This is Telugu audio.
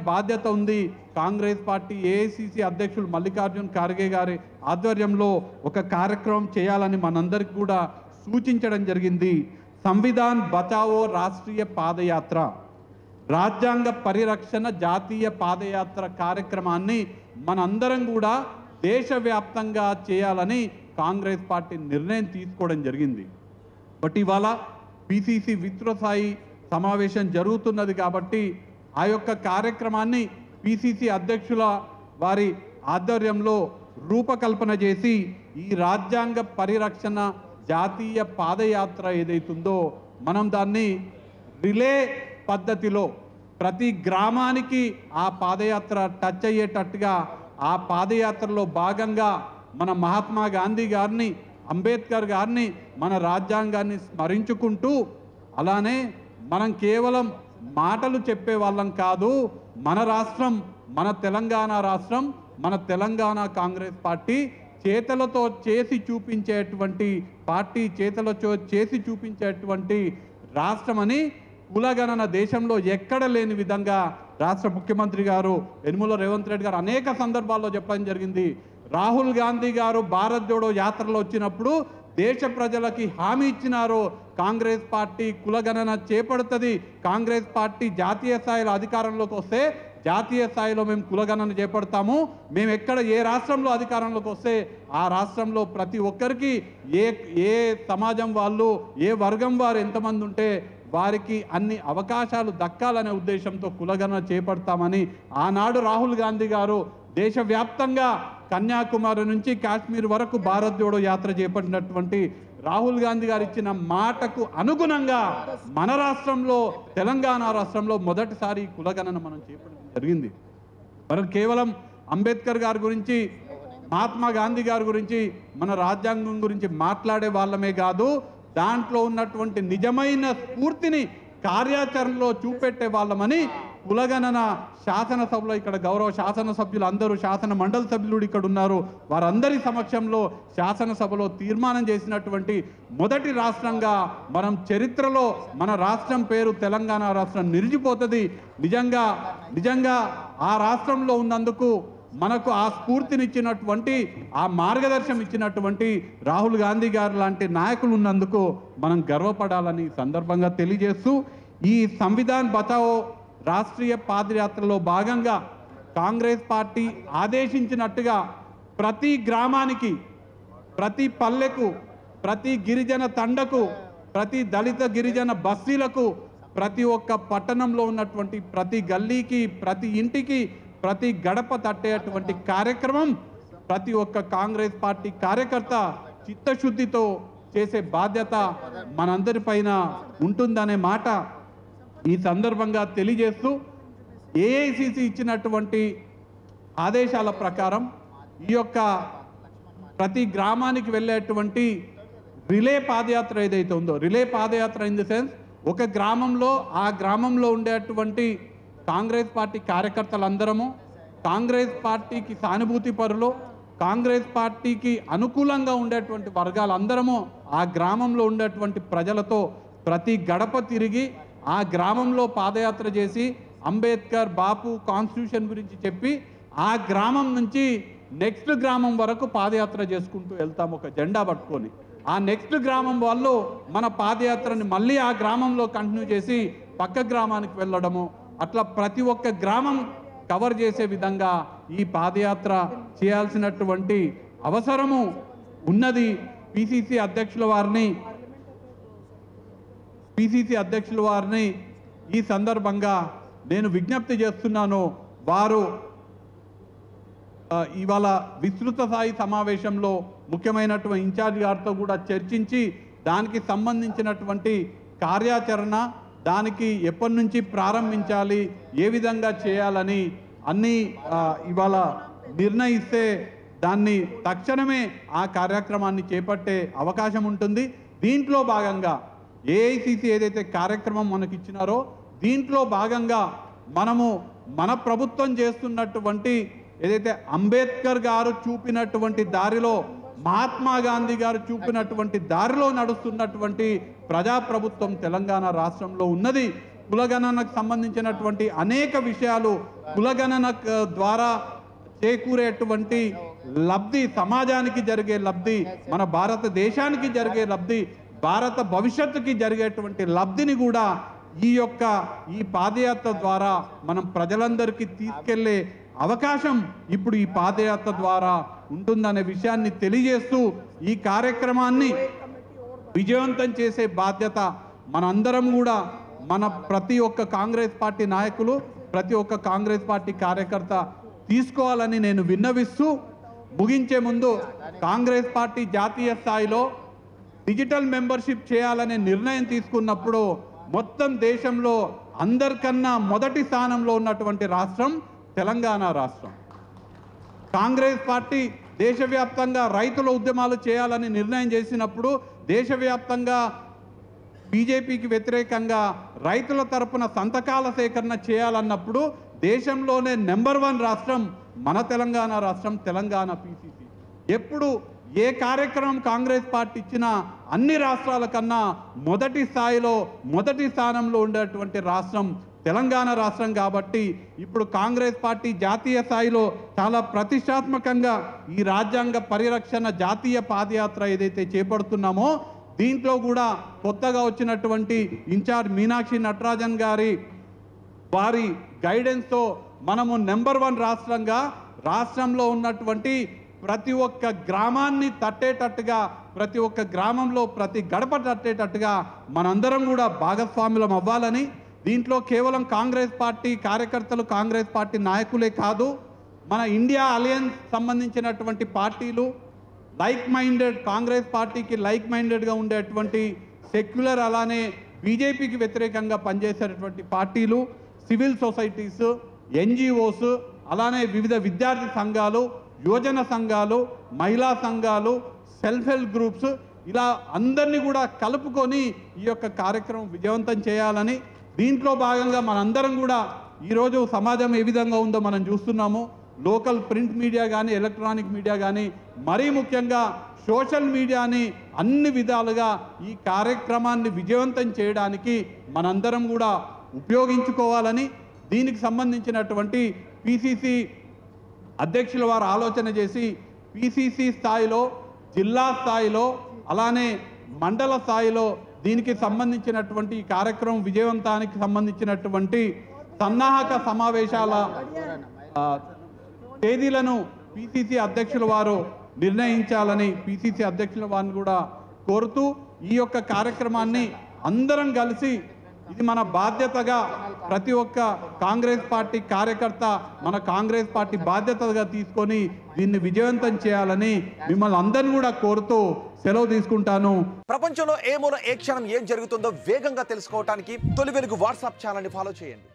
బాధ్యత ఉంది. కాంగ్రెస్ పార్టీ ఏఐసిసి అధ్యక్షులు మల్లికార్జున్ ఖార్గే గారి ఆధ్వర్యంలో ఒక కార్యక్రమం చేయాలని మనందరికీ కూడా సూచించడం జరిగింది. సంవిధాన్ బచావో రాష్ట్రీయ పాదయాత్ర, రాజ్యాంగ పరిరక్షణ జాతీయ పాదయాత్ర కార్యక్రమాన్ని మనందరం కూడా దేశవ్యాప్తంగా చేయాలని కాంగ్రెస్ పార్టీ నిర్ణయం తీసుకోవడం జరిగింది. బట్ ఇవాళ పిసిసి విస్తృతస్థాయి సమావేశం జరుగుతున్నది కాబట్టి ఆ యొక్క కార్యక్రమాన్ని పిసిసి అధ్యక్షుల వారి ఆధ్వర్యంలో రూపకల్పన చేసి ఈ రాజ్యాంగ పరిరక్షణ జాతీయ పాదయాత్ర ఏదైతుందో మనం దాన్ని రిలే పద్ధతిలో ప్రతి గ్రామానికి ఆ పాదయాత్ర టచ్ అయ్యేటట్టుగా ఆ పాదయాత్రలో భాగంగా మన మహాత్మా గాంధీ గారిని, అంబేద్కర్ గారిని, మన రాజ్యాంగాన్ని స్మరించుకుంటూ, అలానే మనం కేవలం మాటలు చెప్పే వాళ్ళం కాదు, మన రాష్ట్రం, మన తెలంగాణ రాష్ట్రం, మన తెలంగాణ కాంగ్రెస్ పార్టీ చేతలతో చేసి చూపించేటువంటి పార్టీ, చేతలతో చేసి చూపించేటువంటి రాష్ట్రమని కులగణన దేశంలో ఎక్కడ లేని విధంగా రాష్ట్ర ముఖ్యమంత్రి గారు యనమల రేవంత్ రెడ్డి గారు అనేక సందర్భాల్లో చెప్పడం జరిగింది. రాహుల్ గాంధీ గారు భారత్ జోడో యాత్రలో వచ్చినప్పుడు దేశ ప్రజలకి హామీ ఇచ్చినారు, కాంగ్రెస్ పార్టీ కులగణన చేపడుతుంది, కాంగ్రెస్ పార్టీ జాతీయ స్థాయిలో అధికారంలోకి వస్తే జాతీయ స్థాయిలో మేము కులగణన చేపడతాము, మేము ఎక్కడ ఏ రాష్ట్రంలో అధికారంలోకి వస్తే ఆ రాష్ట్రంలో ప్రతి ఒక్కరికి ఏ సమాజం వాళ్ళు, ఏ వర్గం వారు ఎంతమంది ఉంటే వారికి అన్ని అవకాశాలు దక్కాలనే ఉద్దేశంతో కులగణన చేపడతామని ఆనాడు రాహుల్ గాంధీ గారు దేశవ్యాప్తంగా కన్యాకుమారి నుంచి కాశ్మీర్ వరకు భారత్ జోడో యాత్ర చేపట్టినటువంటి రాహుల్ గాంధీ గారు ఇచ్చిన మాటకు అనుగుణంగా మన రాష్ట్రంలో, తెలంగాణ రాష్ట్రంలో మొదటిసారి కులగణన మనం చేపట్టడం జరిగింది. మనం కేవలం అంబేద్కర్ గారి గురించి, మహాత్మా గాంధీ గారి గురించి, మన రాజ్యాంగం గురించి మాట్లాడే వాళ్ళమే కాదు, దాంట్లో ఉన్నటువంటి నిజమైన స్ఫూర్తిని కార్యాచరణలో చూపెట్టే వాళ్ళమని కులగణన శాసనసభలో, ఇక్కడ గౌరవ శాసనసభ్యులు అందరూ, శాసన మండలి సభ్యులు ఇక్కడ ఉన్నారు, వారందరి సమక్షంలో శాసనసభలో తీర్మానం చేసినటువంటి మొదటి రాష్ట్రంగా మనం చరిత్రలో మన రాష్ట్రం పేరు తెలంగాణ రాష్ట్రం నిలిచిపోతుంది. నిజంగా ఆ రాష్ట్రంలో ఉన్నందుకు మనకు ఆ స్ఫూర్తినిచ్చినటువంటి, ఆ మార్గదర్శనం ఇచ్చినటువంటి రాహుల్ గాంధీ గారు లాంటి నాయకులు ఉన్నందుకు మనం గర్వపడాలని సందర్భంగా తెలియజేస్తూ, ఈ సంవిధాన్ బచావో రాష్ట్రీయ పాదయాత్రలో భాగంగా కాంగ్రెస్ పార్టీ ఆదేశించినట్టుగా ప్రతి గ్రామానికి, ప్రతి పల్లెకు, ప్రతి గిరిజన తండకు, ప్రతి దళిత గిరిజన బస్తీలకు, ప్రతి ఒక్క పట్టణంలో ఉన్నటువంటి ప్రతి గల్లీకి, ప్రతి ఇంటికి, ప్రతి గడప తట్టేటువంటి కార్యక్రమం ప్రతి ఒక్క కాంగ్రెస్ పార్టీ కార్యకర్త చిత్తశుద్ధితో చేసే బాధ్యత మనందరిపైన ఉంటుందనే మాట ఈ సందర్భంగా తెలియజేస్తూ, ఏఐసిసి ఇచ్చినటువంటి ఆదేశాల ప్రకారం ఈ యొక్క ప్రతి గ్రామానికి వెళ్ళేటువంటి రిలే పాదయాత్ర ఏదైతే ఉందో, relay padayatra in the sense, ఒక గ్రామంలో ఆ గ్రామంలో ఉండేటువంటి కాంగ్రెస్ పార్టీ కార్యకర్తలందరము, కాంగ్రెస్ పార్టీకి సానుభూతి పరులు, కాంగ్రెస్ పార్టీకి అనుకూలంగా ఉండేటువంటి వర్గాలందరము ఆ గ్రామంలో ఉండేటువంటి ప్రజలతో ప్రతి గడప తిరిగి ఆ గ్రామంలో పాదయాత్ర చేసి అంబేద్కర్, బాపు, కాన్స్టిట్యూషన్ గురించి చెప్పి ఆ గ్రామం నుంచి నెక్స్ట్ గ్రామం వరకు పాదయాత్ర చేసుకుంటూ వెళ్తాం ఒక జెండా పట్టుకొని. ఆ నెక్స్ట్ గ్రామం వాళ్ళు మన పాదయాత్రని మళ్ళీ ఆ గ్రామంలో కంటిన్యూ చేసి పక్క గ్రామానికి వెళ్ళడము, అట్లా ప్రతి ఒక్క గ్రామం కవర్ చేసే విధంగా ఈ పాదయాత్ర చేయాల్సినటువంటి అవసరము ఉన్నది. పిసిసి అధ్యక్షుల వారిని ఈ సందర్భంగా నేను విజ్ఞప్తి చేస్తున్నాను. వారు ఇవాళ విస్తృత స్థాయి సమావేశంలో ముఖ్యమైనటువంటి ఇన్ఛార్జ్ గారితో కూడా చర్చించి దానికి సంబంధించినటువంటి కార్యాచరణ, దానికి ఎప్పటి నుంచి ప్రారంభించాలి, ఏ విధంగా చేయాలని అన్నీ ఇవాళ నిర్ణయిస్తే దాన్ని తక్షణమే ఆ కార్యక్రమాన్ని చేపట్టే అవకాశం ఉంటుంది. దీంట్లో భాగంగా ఏఐసిసి ఏదైతే కార్యక్రమం మనకి ఇచ్చినారో దీంట్లో భాగంగా మనము మన ప్రభుత్వం చేస్తున్నటువంటి ఏదైతే అంబేద్కర్ గారు చూపినటువంటి దారిలో, మహాత్మా గాంధీ గారు చూపినటువంటి దారిలో నడుస్తున్నటువంటి ప్రజాప్రభుత్వం తెలంగాణ రాష్ట్రంలో ఉన్నది. కులగణనకు సంబంధించినటువంటి అనేక విషయాలు కులగణన ద్వారా చేకూరేటువంటి లబ్ధి, సమాజానికి జరిగే లబ్ధి, మన భారతదేశానికి జరిగే లబ్ధి, భారత భవిష్యత్తుకి జరిగేటువంటి లబ్ధిని కూడా ఈ పాదయాత్ర ద్వారా మనం ప్రజలందరికీ తీసుకెళ్లే అవకాశం ఇప్పుడు ఈ పాదయాత్ర ద్వారా ఉంటుందనే విషయాన్ని తెలియజేస్తూ ఈ కార్యక్రమాన్ని విజయవంతం చేసే బాధ్యత మనందరం కూడా, మన ప్రతి ఒక్క కాంగ్రెస్ పార్టీ నాయకులు, ప్రతి ఒక్క కాంగ్రెస్ పార్టీ కార్యకర్త తీసుకోవాలని నేను విన్నవిస్తూ ముగించే ముందు, కాంగ్రెస్ పార్టీ జాతీయ స్థాయిలో డిజిటల్ మెంబర్షిప్ చేయాలనే నిర్ణయం తీసుకున్నప్పుడు మొత్తం దేశంలో అందరికన్నా మొదటి స్థానంలో ఉన్నటువంటి రాష్ట్రం తెలంగాణ రాష్ట్రం. కాంగ్రెస్ పార్టీ దేశవ్యాప్తంగా రైతుల ఉద్యమాలు చేయాలని నిర్ణయం చేసినప్పుడు, దేశవ్యాప్తంగా బీజేపీకి వ్యతిరేకంగా రైతుల తరపున సంతకాల సేకరణ చేయాలన్నప్పుడు దేశంలోనే నెంబర్ 1 రాష్ట్రం మన తెలంగాణ రాష్ట్రం, తెలంగాణ పిసిసి. ఎప్పుడు ఏ కార్యక్రమం కాంగ్రెస్ పార్టీ ఇచ్చినా అన్ని రాష్ట్రాల కన్నా మొదటి స్థాయిలో, మొదటి స్థానంలో ఉండేటువంటి రాష్ట్రం తెలంగాణ రాష్ట్రం. కాబట్టి ఇప్పుడు కాంగ్రెస్ పార్టీ జాతీయ స్థాయిలో చాలా ప్రతిష్టాత్మకంగా ఈ రాజ్యాంగ పరిరక్షణ జాతీయ పాదయాత్ర ఏదైతే చేపడుతున్నామో, దీంట్లో కూడా కొత్తగా వచ్చినటువంటి ఇన్ఛార్జ్ మీనాక్షి నటరాజన్ గారి వారి గైడెన్స్తో మనము నెంబర్ 1 రాష్ట్రంగా, రాష్ట్రంలో ఉన్నటువంటి ప్రతి ఒక్క గ్రామాన్ని తట్టేటట్టుగా, ప్రతి ఒక్క గ్రామంలో ప్రతి గడప తట్టేటట్టుగా మనందరం కూడా భాగస్వాములం అవ్వాలని, దీంట్లో కేవలం కాంగ్రెస్ పార్టీ కార్యకర్తలు, కాంగ్రెస్ పార్టీ నాయకులే కాదు, మన ఇండియా అలయన్స్ సంబంధించినటువంటి పార్టీలు, లైక్ మైండెడ్, కాంగ్రెస్ పార్టీకి లైక్ మైండెడ్గా ఉండేటువంటి సెక్యులర్, అలానే బీజేపీకి వ్యతిరేకంగా పనిచేసేటటువంటి పార్టీలు, సివిల్ సొసైటీస్, ఎన్జిఓస్, అలానే వివిధ విద్యార్థి సంఘాలు, యువజన సంఘాలు, మహిళా సంఘాలు, సెల్ఫ్ హెల్ప్ గ్రూప్స్, ఇలా అందరినీ కూడా కలుపుకొని ఈ యొక్క కార్యక్రమం విజయవంతం చేయాలని, దీంట్లో భాగంగా మనందరం కూడా ఈరోజు సమాజం ఏ విధంగా ఉందో మనం చూస్తున్నాము. లోకల్ ప్రింట్ మీడియా కానీ, ఎలక్ట్రానిక్ మీడియా కానీ, మరీ ముఖ్యంగా సోషల్ మీడియాని అన్ని విధాలుగా ఈ కార్యక్రమాన్ని విజయవంతం చేయడానికి మనందరం కూడా ఉపయోగించుకోవాలని, దీనికి సంబంధించినటువంటి పిసిసి అధ్యక్షుల వారు ఆలోచన చేసి పిసిసి స్థాయిలో, జిల్లా స్థాయిలో, అలానే మండల స్థాయిలో దీనికి సంబంధించినటువంటి ఈ కార్యక్రమం విజయవంతానికి సంబంధించినటువంటి సన్నాహక సమావేశాల తేదీలను పిసిసి అధ్యక్షుల వారు నిర్ణయించాలని పిసిసి అధ్యక్షుల వారిని కూడా కోరుతూ, ఈ యొక్క కార్యక్రమాన్ని అందరం కలిసి, ఇది మన బాధ్యతగా, ప్రతి ఒక్క కాంగ్రెస్ పార్టీ కార్యకర్త మన కాంగ్రెస్ పార్టీ బాధ్యతగా తీసుకొని దీన్ని విజయవంతం చేయాలని మిమ్మల్ని అందరిని కూడా కోరుతూ సెలవు తీసుకుంటాను. ప్రపంచంలో ఏ మూల ఏ క్షణం ఏం జరుగుతుందో వేగంగా తెలుసుకోవడానికి తొలి వెలుగు వాట్సాప్ ఛానల్ని ఫాలో చేయండి.